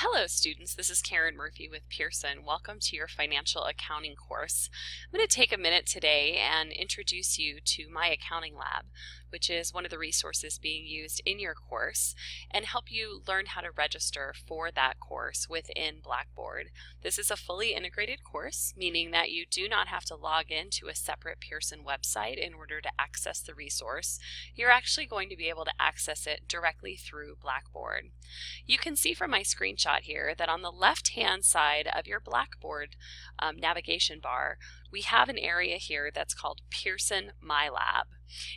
Hello students, this is Karen Murphy with Pearson. Welcome to your financial accounting course. I'm going to take a minute today and introduce you to My Accounting Lab, which is one of the resources being used in your course, and help you learn how to register for that course within Blackboard. This is a fully integrated course, meaning that you do not have to log into a separate Pearson website in order to access the resource. You're actually going to be able to access it directly through Blackboard. You can see from my screenshot here that on the left-hand side of your Blackboard navigation bar, we have an area here that's called Pearson My Lab.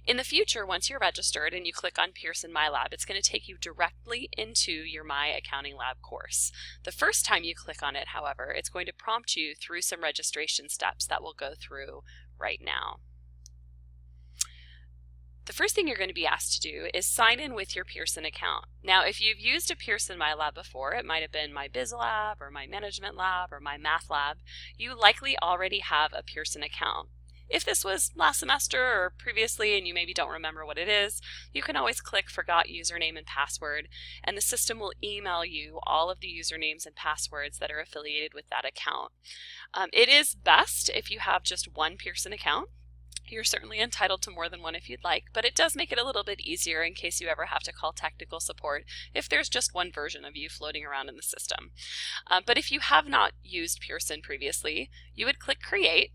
In the future, once you're registered and you click on Pearson My Lab, it's going to take you directly into your My Accounting Lab course. The first time you click on it, however, it's going to prompt you through some registration steps that we'll go through right now. The first thing you're going to be asked to do is sign in with your Pearson account. Now, if you've used a Pearson My Lab before, it might have been My Biz Lab or My Management Lab or My Math Lab, you likely already have a Pearson account. If this was last semester or previously and you maybe don't remember what it is, you can always click Forgot Username and Password, and the system will email you all of the usernames and passwords that are affiliated with that account. It is best if you have just one Pearson account. You're certainly entitled to more than one if you'd like, but it does make it a little bit easier in case you ever have to call technical support if there's just one version of you floating around in the system. But if you have not used Pearson previously, you would click Create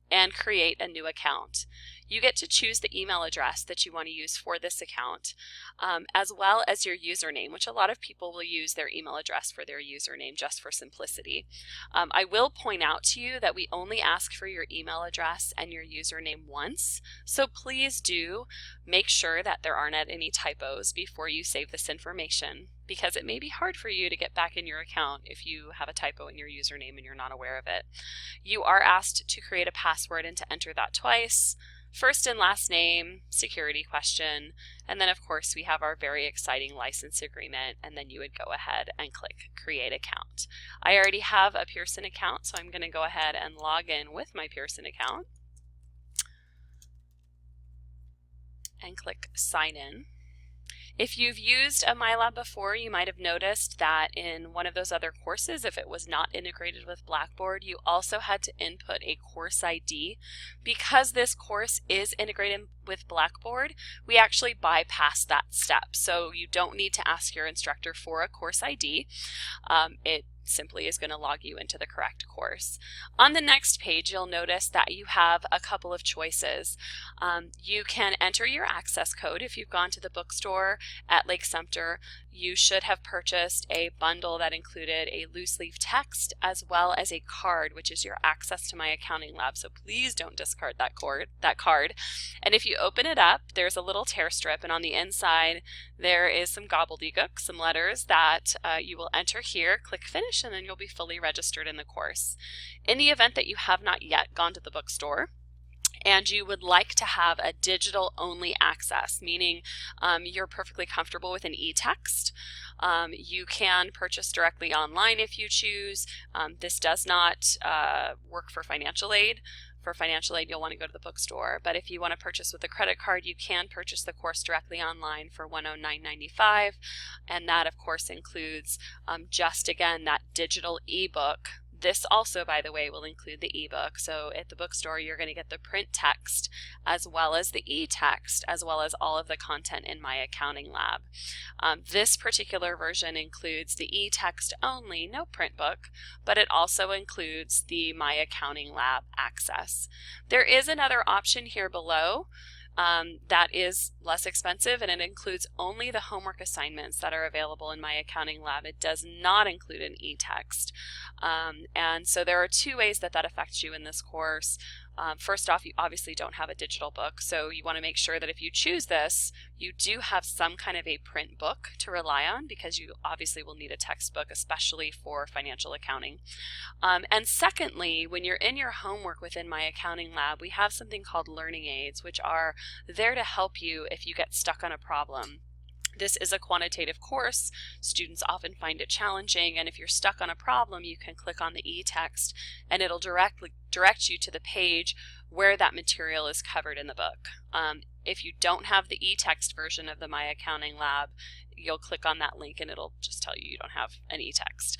and create a new account. You get to choose the email address that you want to use for this account, as well as your username, which a lot of people will use their email address for their username just for simplicity. I will point out to you that we only ask for your email address and your username once, so please do make sure that there aren't any typos before you save this information, because it may be hard for you to get back in your account if you have a typo in your username and you're not aware of it. You are asked to create a password and to enter that twice. First and last name, security question, and then of course we have our very exciting license agreement, and then you would go ahead and click Create Account. I already have a Pearson account, so I'm going to go ahead and log in with my Pearson account and click Sign In. If you've used a My Lab before, you might have noticed that in one of those other courses, if it was not integrated with Blackboard, you also had to input a course ID. Because this course is integrated with Blackboard, we actually bypass that step. So you don't need to ask your instructor for a course ID. It simply is going to log you into the correct course. On the next page, you'll notice that you have a couple of choices. You can enter your access code. If you've gone to the bookstore at Lake Sumter, you should have purchased a bundle that included a loose leaf text as well as a card, which is your access to My Accounting Lab. So please don't discard that card. And if you open it up, there's a little tear strip, and on the inside there is some gobbledygook, some letters that you will enter here, click Finish, and then you'll be fully registered in the course. In the event that you have not yet gone to the bookstore and you would like to have a digital only access, meaning you're perfectly comfortable with an e-text, you can purchase directly online if you choose. This does not work for financial aid. For financial aid, you'll want to go to the bookstore, but if you want to purchase with a credit card, you can purchase the course directly online for $109.95, and that of course includes just again that digital ebook. This also, by the way, will include the ebook. So at the bookstore, you're going to get the print text as well as the e-text, as well as all of the content in My Accounting Lab. This particular version includes the e-text only, no print book, but it also includes the My Accounting Lab access. There is another option here below that is less expensive, and it includes only the homework assignments that are available in My Accounting Lab. It does not include an e-text. And so there are two ways that affects you in this course. First off, you obviously don't have a digital book, so you want to make sure that if you choose this, you do have some kind of a print book to rely on, because you obviously will need a textbook, especially for financial accounting. And secondly, when you're in your homework within My Accounting Lab, we have something called learning aids, which are there to help you if you get stuck on a problem. This is a quantitative course. Students often find it challenging, and if you're stuck on a problem, you can click on the e-text and it'll direct you to the page where that material is covered in the book. If you don't have the e-text version of the My Accounting Lab, you'll click on that link and it'll just tell you don't have any text.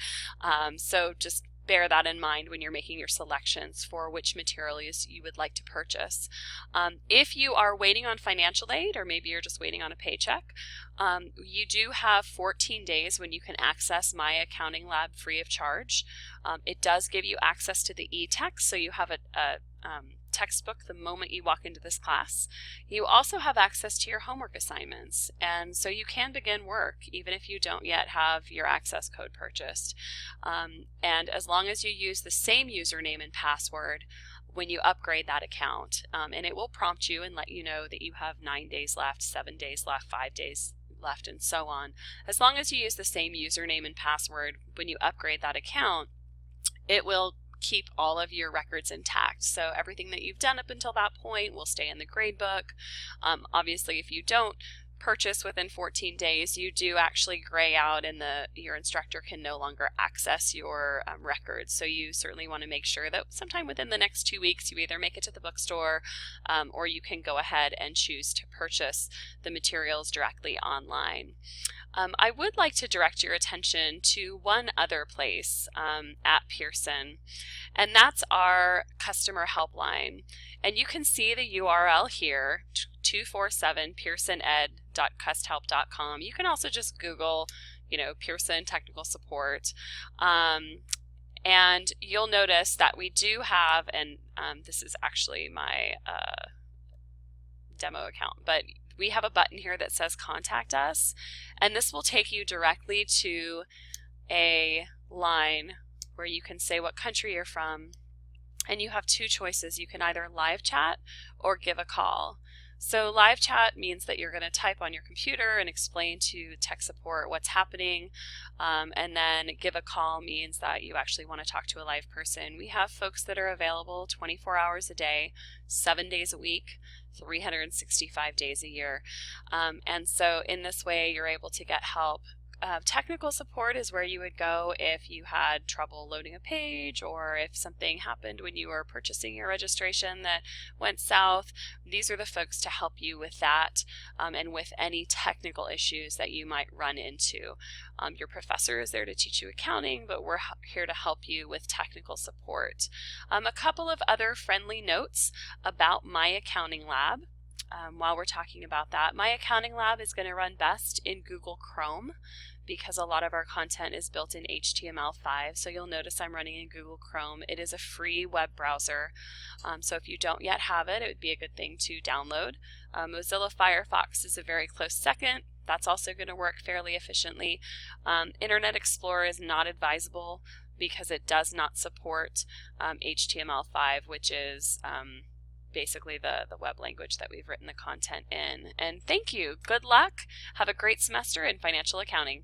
So just bear that in mind when you're making your selections for which materials you would like to purchase. If you are waiting on financial aid, or maybe you're just waiting on a paycheck, you do have 14 days when you can access My Accounting Lab free of charge. It does give you access to the e-text, so you have a textbook the moment you walk into this class. You also have access to your homework assignments, and so you can begin work even if you don't yet have your access code purchased. And as long as you use the same username and password when you upgrade that account, and it will prompt you and let you know that you have 9 days left, 7 days left, 5 days left, and so on. As long as you use the same username and password when you upgrade that account, it will keep all of your records intact. So everything that you've done up until that point will stay in the gradebook. Obviously, if you don't purchase within 14 days, you do actually gray out and your instructor can no longer access your records. So you certainly want to make sure that sometime within the next 2 weeks you either make it to the bookstore or you can go ahead and choose to purchase the materials directly online. I would like to direct your attention to one other place at Pearson, and that's our customer helpline. And you can see the URL here, 247pearsoned.custhelp.com. You can also just Google, Pearson Technical Support. And you'll notice that we do have, and this is actually my demo account, but we have a button here that says Contact Us, and this will take you directly to a line where you can say what country you're from, and you have two choices. You can either live chat or give a call. So live chat means that you're going to type on your computer and explain to tech support what's happening, and then give a call means that you actually want to talk to a live person. We have folks that are available 24 hours a day, 7 days a week, 365 days a year, and so in this way you're able to get help. Technical support is where you would go if you had trouble loading a page, or if something happened when you were purchasing your registration that went south. These are the folks to help you with that, and with any technical issues that you might run into. Your professor is there to teach you accounting, but we're here to help you with technical support. A couple of other friendly notes about My Accounting Lab. While we're talking about that, My Accounting Lab is going to run best in Google Chrome, because a lot of our content is built in HTML5. So you'll notice I'm running in Google Chrome. It is a free web browser. So if you don't yet have it, it would be a good thing to download. Mozilla Firefox is a very close second. That's also going to work fairly efficiently. Internet Explorer is not advisable because it does not support HTML5, which is basically the web language that we've written the content in. And thank you. Good luck. Have a great semester in financial accounting.